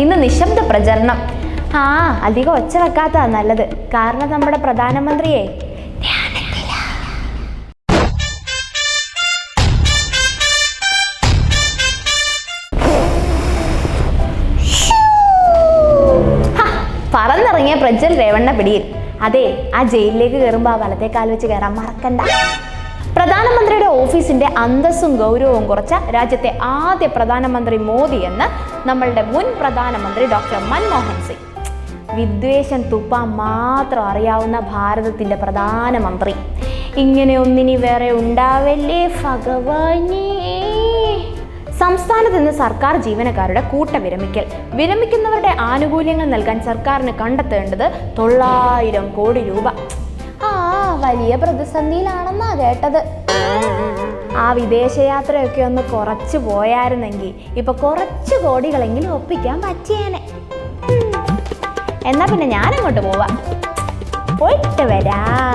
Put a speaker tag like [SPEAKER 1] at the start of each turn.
[SPEAKER 1] ഇന്ന് നിശബ്ദ പ്രചരണം. അധികം ഒച്ച വെക്കാത്തതാ നല്ലത്. കാരണം നമ്മുടെ പ്രധാനമന്ത്രിയെ പറന്നിറങ്ങിയ പ്രജ്വൽ രേവണ്ണ പിടിയിൽ. അതെ, ആ ജയിലിലേക്ക് കയറുമ്പോൾ ആ വലത്തെ കാൽ വെച്ച് കയറാൻ മറക്കണ്ട. പ്രധാനമന്ത്രിയുടെ ഓഫീസിന്റെ അന്തസ്സും ഗൗരവവും കുറച്ച രാജ്യത്തെ ആദ്യ പ്രധാനമന്ത്രി മോദി എന്ന് നമ്മളുടെ മുൻ പ്രധാനമന്ത്രി ഡോക്ടർ മൻമോഹൻ സിംഗ്. വിദ്വേഷം തുപ്പാൻ മാത്രം അറിയാവുന്ന ഭാരതത്തിന്റെ പ്രധാനമന്ത്രി. ഇങ്ങനെ ഒന്നിനി വേറെ ഉണ്ടാവല്ലേ ഭഗവാനേ. സംസ്ഥാനത്ത് നിന്ന് സർക്കാർ ജീവനക്കാരുടെ കൂട്ടവിരമിക്കൽ. വിരമിക്കുന്നവരുടെ ആനുകൂല്യങ്ങൾ നൽകാൻ സർക്കാരിന് കണ്ടെത്തേണ്ടത് 900 കോടി രൂപ. വലിയ പ്രതിസന്ധിയിലാണെന്നാ കേട്ടത്. ആ വിദേശയാത്രയൊക്കെ ഒന്ന് കുറച്ച് പോയായിരുന്നെങ്കിൽ ഇപ്പൊ കുറച്ച് കോടികളെങ്കിലും ഒപ്പിക്കാൻ പറ്റിയേനെ. എന്നാ പിന്നെ ഞാനങ്ങോട്ട് പോവാ. പോയിട്ട് വരാം.